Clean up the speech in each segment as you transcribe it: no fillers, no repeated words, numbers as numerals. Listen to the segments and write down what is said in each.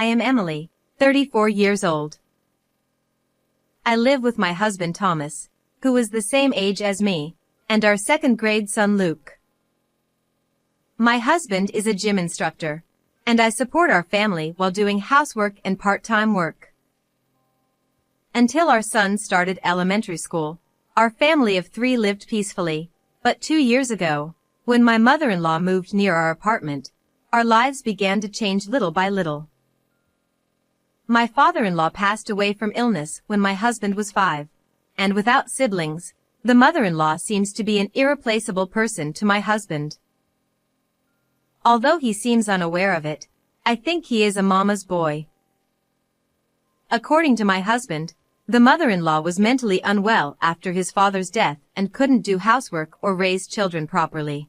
I am Emily, 34 years old. I live with my husband Thomas, who is the same age as me, and our second-grade son Luke. My husband is a gym instructor, and I support our family while doing housework and part-time work. Until our son started elementary school, our family of 3 lived peacefully, but 2 years ago, when my mother-in-law moved near our apartment, our lives began to change little by little. My father-in-law passed away from illness when my husband was 5, and without siblings, the mother-in-law seems to be an irreplaceable person to my husband. Although he seems unaware of it, I think he is a mama's boy. According to my husband, the mother-in-law was mentally unwell after his father's death and couldn't do housework or raise children properly.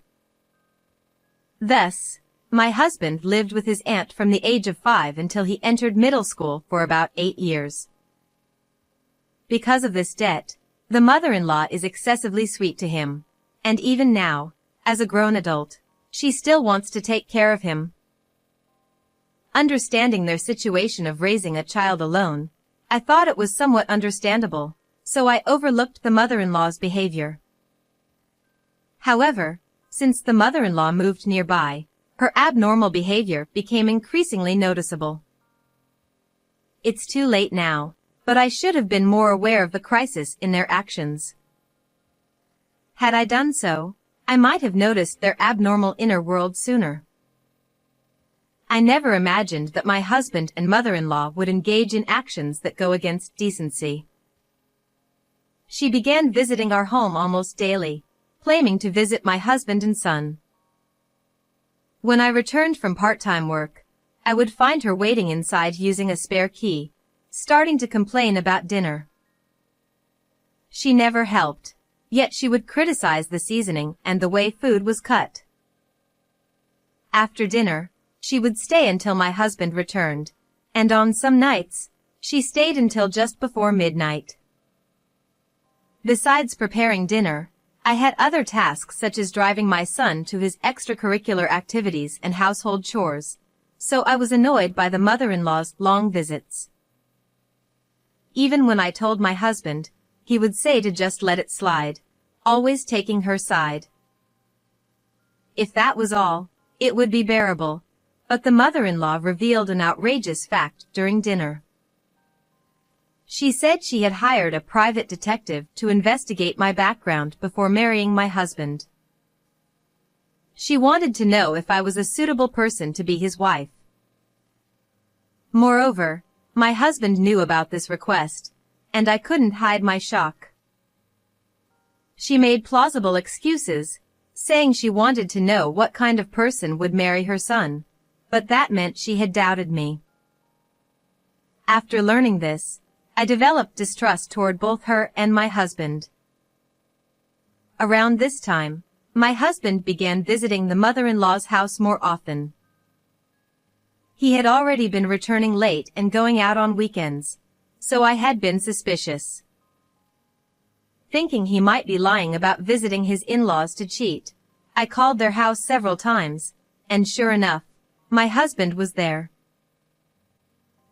Thus, my husband lived with his aunt from the age of 5 until he entered middle school for about 8 years. Because of this debt, the mother-in-law is excessively sweet to him, and even now, as a grown adult, she still wants to take care of him. Understanding their situation of raising a child alone, I thought it was somewhat understandable, so I overlooked the mother-in-law's behavior. However, since the mother-in-law moved nearby, her abnormal behavior became increasingly noticeable. It's too late now, but I should have been more aware of the crisis in their actions. Had I done so, I might have noticed their abnormal inner world sooner. I never imagined that my husband and mother-in-law would engage in actions that go against decency. She began visiting our home almost daily, claiming to visit my husband and son. When I returned from part-time work, I would find her waiting inside using a spare key, starting to complain about dinner. She never helped, yet she would criticize the seasoning and the way food was cut. After dinner, she would stay until my husband returned, and on some nights, she stayed until just before midnight. Besides preparing dinner, I had other tasks such as driving my son to his extracurricular activities and household chores, so I was annoyed by the mother-in-law's long visits. Even when I told my husband, he would say to just let it slide, always taking her side. If that was all, it would be bearable, but the mother-in-law revealed an outrageous fact during dinner. She said she had hired a private detective to investigate my background before marrying my husband. She wanted to know if I was a suitable person to be his wife. Moreover, my husband knew about this request, and I couldn't hide my shock. She made plausible excuses, saying she wanted to know what kind of person would marry her son, but that meant she had doubted me. After learning this, I developed distrust toward both her and my husband. Around this time, my husband began visiting the mother-in-law's house more often. He had already been returning late and going out on weekends, so I had been suspicious. Thinking he might be lying about visiting his in-laws to cheat, I called their house several times, and sure enough, my husband was there.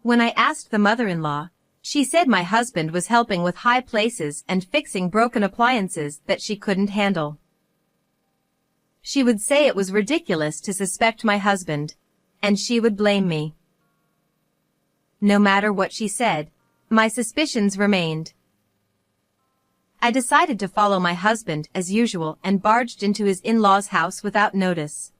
When I asked the mother-in-law, she said my husband was helping with high places and fixing broken appliances that she couldn't handle. She would say it was ridiculous to suspect my husband, and she would blame me. No matter what she said, my suspicions remained. I decided to follow my husband as usual and barged into his in-laws' house without notice.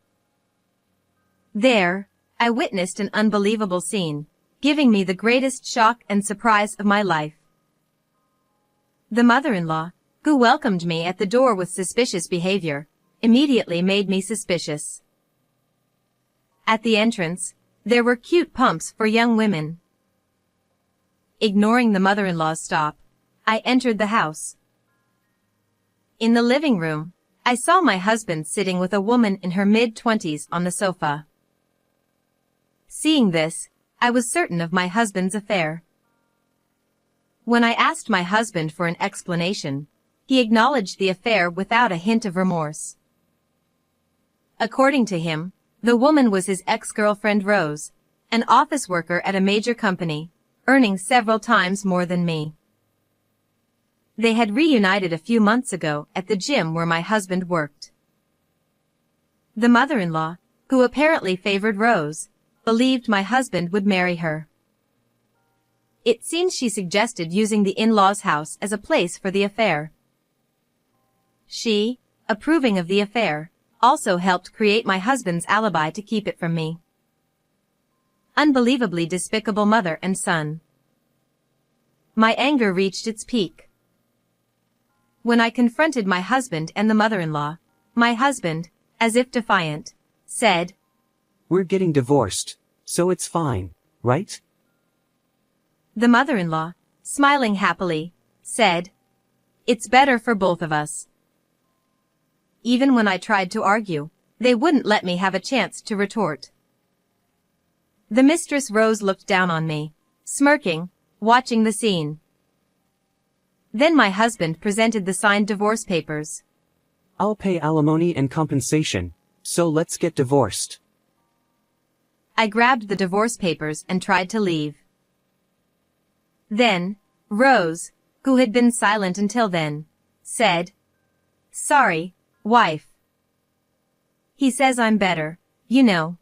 There, I witnessed an unbelievable scene, giving me the greatest shock and surprise of my life. The mother-in-law, who welcomed me at the door with suspicious behavior, immediately made me suspicious. At the entrance, there were cute pumps for young women. Ignoring the mother-in-law's stop, I entered the house. In the living room, I saw my husband sitting with a woman in her mid-20s on the sofa. Seeing this, I was certain of my husband's affair. When I asked my husband for an explanation, he acknowledged the affair without a hint of remorse. According to him, the woman was his ex-girlfriend Rose, an office worker at a major company, earning several times more than me. They had reunited a few months ago at the gym where my husband worked. The mother-in-law, who apparently favored Rose, believed my husband would marry her. It seems she suggested using the in-laws' house as a place for the affair. She, approving of the affair, also helped create my husband's alibi to keep it from me. Unbelievably despicable mother and son. My anger reached its peak. When I confronted my husband and the mother-in-law, my husband, as if defiant, said, "We're getting divorced, so it's fine, right?" The mother-in-law, smiling happily, said, "It's better for both of us." Even when I tried to argue, they wouldn't let me have a chance to retort. The mistress Rose looked down on me, smirking, watching the scene. Then my husband presented the signed divorce papers. "I'll pay alimony and compensation, so let's get divorced." I grabbed the divorce papers and tried to leave. Then, Rose, who had been silent until then, said, "Sorry, wife. He says I'm better, you know."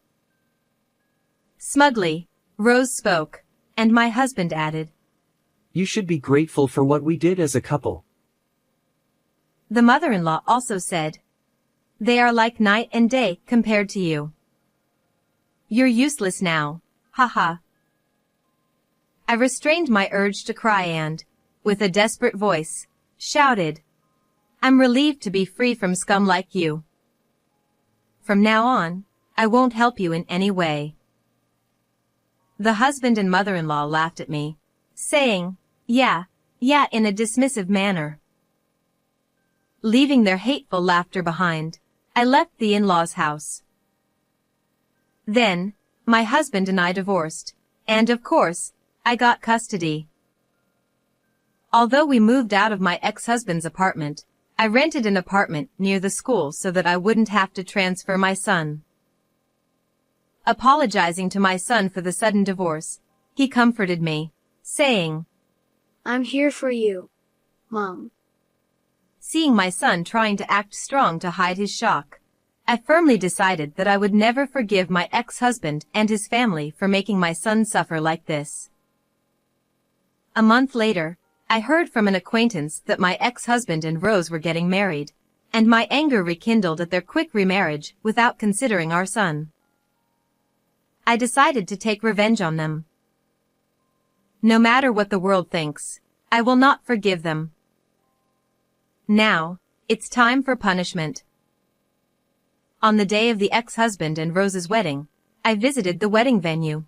Smugly, Rose spoke, and my husband added, "You should be grateful for what we did as a couple." The mother-in-law also said, "They are like night and day compared to you. You're useless now, haha." I restrained my urge to cry and, with a desperate voice, shouted, "I'm relieved to be free from scum like you. From now on, I won't help you in any way." The husband and mother-in-law laughed at me, saying, yeah, in a dismissive manner. Leaving their hateful laughter behind, I left the in-laws' house. Then, my husband and I divorced, and of course, I got custody. Although we moved out of my ex-husband's apartment, I rented an apartment near the school so that I wouldn't have to transfer my son. Apologizing to my son for the sudden divorce, he comforted me, saying, "I'm here for you, Mom." Seeing my son trying to act strong to hide his shock, I firmly decided that I would never forgive my ex-husband and his family for making my son suffer like this. A month later, I heard from an acquaintance that my ex-husband and Rose were getting married, and my anger rekindled at their quick remarriage without considering our son. I decided to take revenge on them. No matter what the world thinks, I will not forgive them. Now, it's time for punishment. On the day of the ex-husband and Rose's wedding, I visited the wedding venue.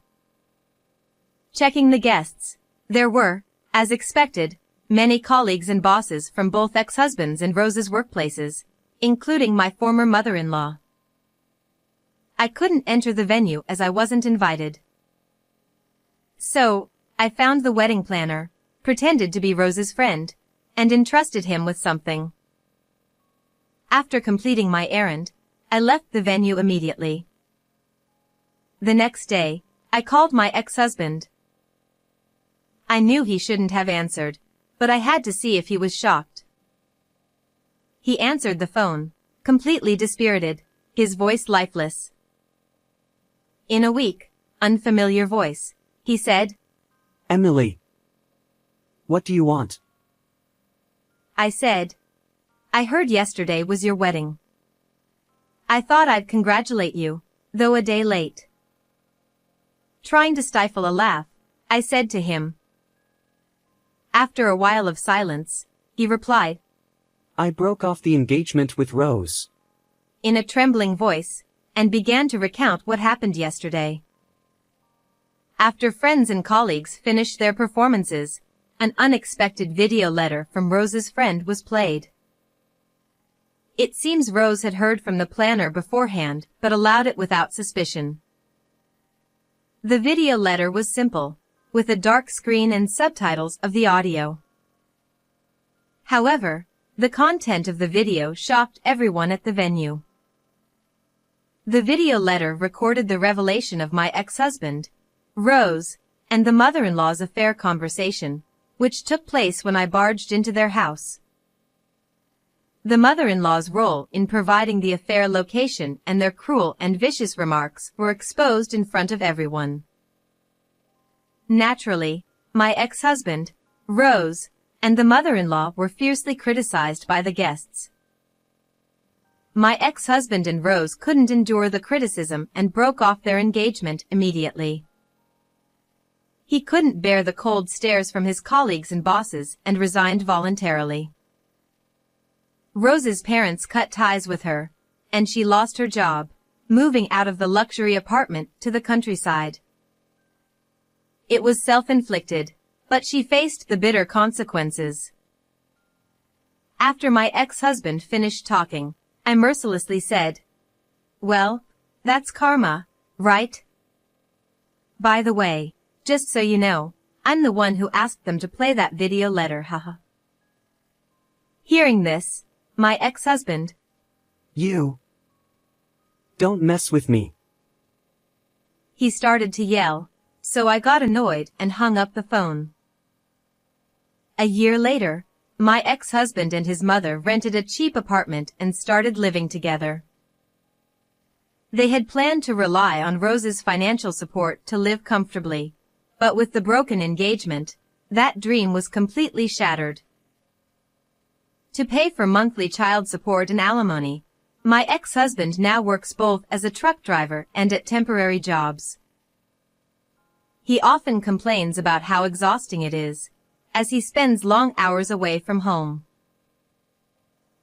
Checking the guests, there were, as expected, many colleagues and bosses from both ex-husbands and Rose's workplaces, including my former mother-in-law. I couldn't enter the venue as I wasn't invited. So, I found the wedding planner, pretended to be Rose's friend, and entrusted him with something. After completing my errand, I left the venue immediately. The next day, I called my ex-husband. I knew he shouldn't have answered, but I had to see if he was shocked. He answered the phone, completely dispirited, his voice lifeless. In a weak, unfamiliar voice, he said, "Emily, what do you want?" I said, "I heard yesterday was your wedding. I thought I'd congratulate you, though a day late." Trying to stifle a laugh, I said to him. After a while of silence, he replied, "I broke off the engagement with Rose," in a trembling voice, and began to recount what happened yesterday. After friends and colleagues finished their performances, an unexpected video letter from Rose's friend was played. It seems Rose had heard from the planner beforehand but allowed it without suspicion. The video letter was simple, with a dark screen and subtitles of the audio. However, the content of the video shocked everyone at the venue. The video letter recorded the revelation of my ex-husband, Rose, and the mother-in-law's affair conversation, which took place when I barged into their house. The mother-in-law's role in providing the affair location and their cruel and vicious remarks were exposed in front of everyone. Naturally, my ex-husband, Rose, and the mother-in-law were fiercely criticized by the guests. My ex-husband and Rose couldn't endure the criticism and broke off their engagement immediately. He couldn't bear the cold stares from his colleagues and bosses and resigned voluntarily. Rose's parents cut ties with her, and she lost her job, moving out of the luxury apartment to the countryside. It was self-inflicted, but she faced the bitter consequences. After my ex-husband finished talking, I mercilessly said, "Well, that's karma, right? By the way, just so you know, I'm the one who asked them to play that video letter, haha." Hearing this, my ex-husband, You don't mess with me. He started to yell, so I got annoyed and hung up the phone. A year later, my ex-husband and his mother rented a cheap apartment and started living together. They had planned to rely on Rose's financial support to live comfortably, but with the broken engagement, that dream was completely shattered. To pay for monthly child support and alimony, my ex-husband now works both as a truck driver and at temporary jobs. He often complains about how exhausting it is, as he spends long hours away from home.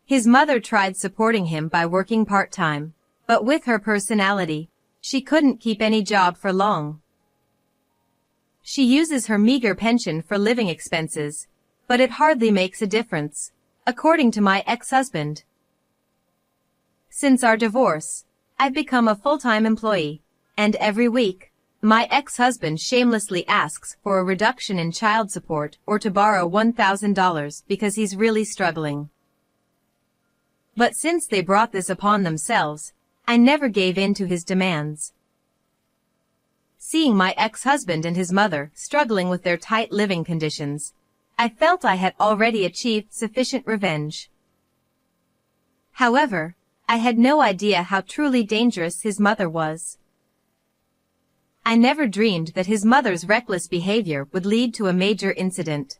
His mother tried supporting him by working part-time, but with her personality, she couldn't keep any job for long. She uses her meager pension for living expenses, but it hardly makes a difference, according to my ex-husband. Since our divorce, I've become a full-time employee, and every week, my ex-husband shamelessly asks for a reduction in child support or to borrow $1,000 because he's really struggling. But since they brought this upon themselves, I never gave in to his demands. Seeing my ex-husband and his mother struggling with their tight living conditions, I felt I had already achieved sufficient revenge. However, I had no idea how truly dangerous his mother was. I never dreamed that his mother's reckless behavior would lead to a major incident.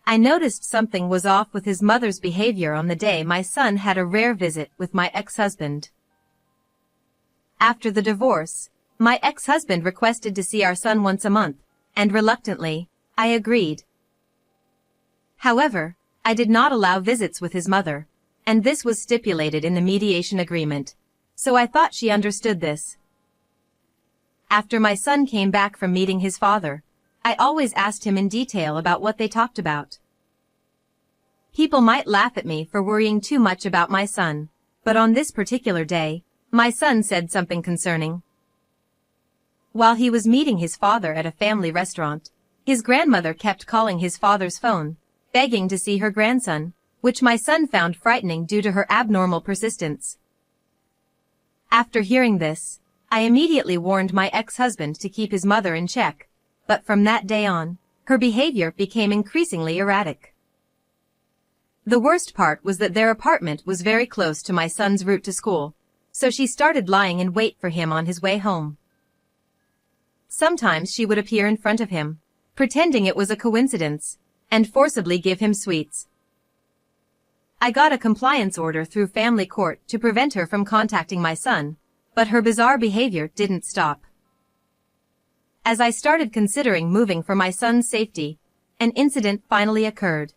I noticed something was off with his mother's behavior on the day my son had a rare visit with my ex-husband. After the divorce, my ex-husband requested to see our son once a month, and reluctantly, I agreed. However, I did not allow visits with his mother, and this was stipulated in the mediation agreement, so I thought she understood this. After my son came back from meeting his father, I always asked him in detail about what they talked about. People might laugh at me for worrying too much about my son, but on this particular day, my son said something concerning. While he was meeting his father at a family restaurant, his grandmother kept calling his father's phone, begging to see her grandson, which my son found frightening due to her abnormal persistence. After hearing this, I immediately warned my ex-husband to keep his mother in check, but from that day on, her behavior became increasingly erratic. The worst part was that their apartment was very close to my son's route to school, so she started lying in wait for him on his way home. Sometimes she would appear in front of him, pretending it was a coincidence, and forcibly give him sweets. I got a compliance order through family court to prevent her from contacting my son, but her bizarre behavior didn't stop. As I started considering moving for my son's safety, an incident finally occurred.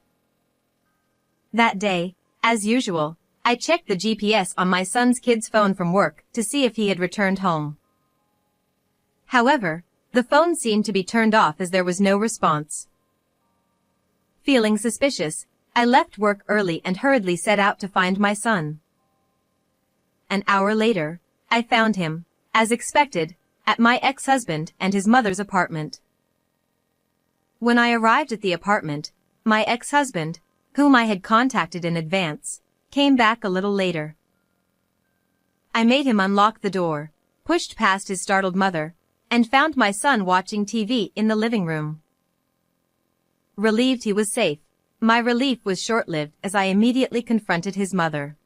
That day, as usual, I checked the GPS on my son's kid's phone from work to see if he had returned home. However, the phone seemed to be turned off as there was no response. Feeling suspicious, I left work early and hurriedly set out to find my son. An hour later, I found him, as expected, at my ex-husband and his mother's apartment. When I arrived at the apartment, my ex-husband, whom I had contacted in advance, came back a little later. I made him unlock the door, pushed past his startled mother, and found my son watching TV in the living room. Relieved he was safe, my relief was short-lived as I immediately confronted his mother.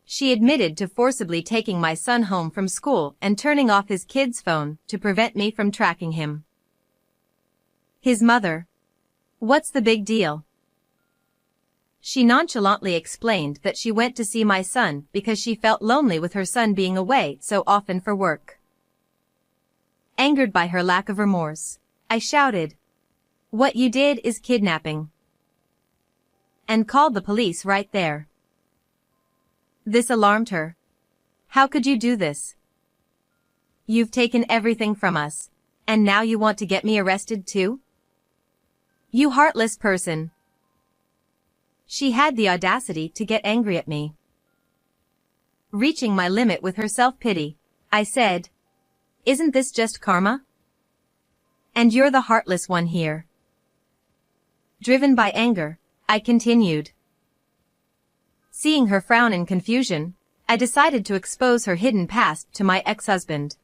She admitted to forcibly taking my son home from school and turning off his kid's phone to prevent me from tracking him. His mother: "What's the big deal?" She nonchalantly explained that she went to see my son because she felt lonely with her son being away so often for work. Angered by her lack of remorse, I shouted, "What you did is kidnapping," and called the police right there. This alarmed her. "How could you do this? You've taken everything from us, and now you want to get me arrested too? You heartless person." She had the audacity to get angry at me. Reaching my limit with her self-pity, I said, "Isn't this just karma? And you're the heartless one here." Driven by anger, I continued. Seeing her frown in confusion, I decided to expose her hidden past to my ex-husband.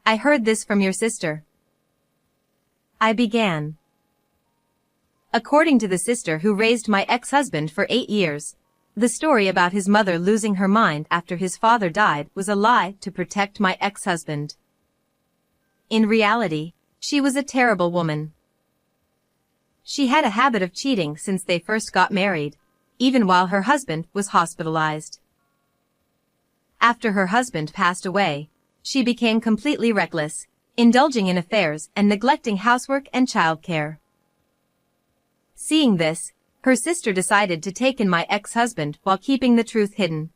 "I heard this from your sister," I began. According to the sister who raised my ex-husband for 8 years, the story about his mother losing her mind after his father died was a lie to protect my ex-husband. In reality, she was a terrible woman. She had a habit of cheating since they first got married, even while her husband was hospitalized. After her husband passed away, she became completely reckless, indulging in affairs and neglecting housework and childcare. Seeing this, her sister decided to take in my ex-husband while keeping the truth hidden.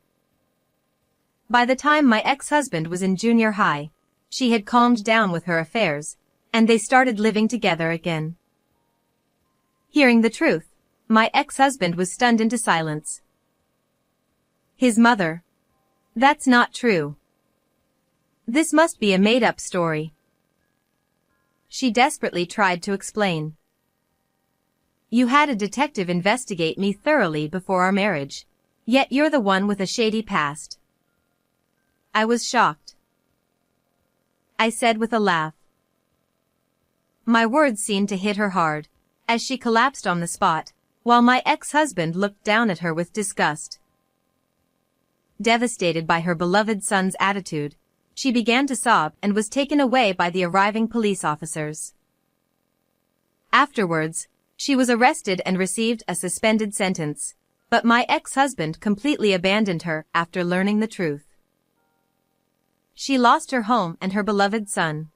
By the time my ex-husband was in junior high, she had calmed down with her affairs, and they started living together again. Hearing the truth, my ex-husband was stunned into silence. His mother: "That's not true. This must be a made-up story." She desperately tried to explain. "You had a detective investigate me thoroughly before our marriage, yet you're the one with a shady past." I was shocked. I said with a laugh. My words seemed to hit her hard, as she collapsed on the spot, while my ex-husband looked down at her with disgust. Devastated by her beloved son's attitude, she began to sob and was taken away by the arriving police officers. Afterwards, she was arrested and received a suspended sentence, but my ex-husband completely abandoned her after learning the truth. She lost her home and her beloved son.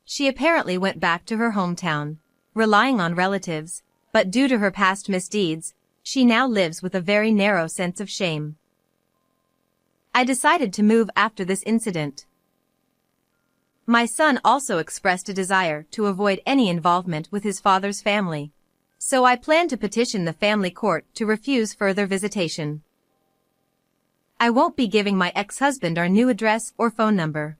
She apparently went back to her hometown, relying on relatives, but due to her past misdeeds, she now lives with a very narrow sense of shame. I decided to move after this incident. My son also expressed a desire to avoid any involvement with his father's family, so I plan to petition the family court to refuse further visitation. I won't be giving my ex-husband our new address or phone number.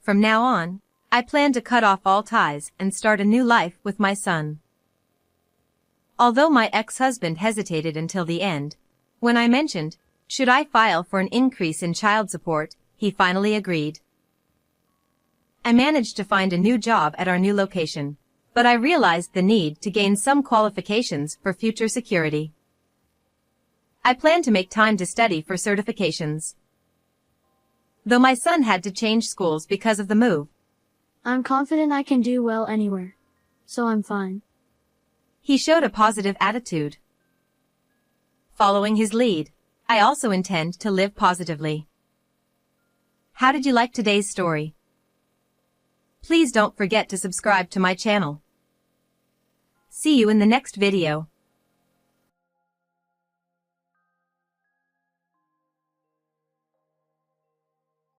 From now on, I plan to cut off all ties and start a new life with my son. Although my ex-husband hesitated until the end, when I mentioned, should I file for an increase in child support, he finally agreed. I managed to find a new job at our new location, but I realized the need to gain some qualifications for future security. I plan to make time to study for certifications. Though my son had to change schools because of the move, I'm confident I can do well anywhere, so I'm fine. He showed a positive attitude. Following his lead, I also intend to live positively. How did you like today's story? Please don't forget to subscribe to my channel. See you in the next video.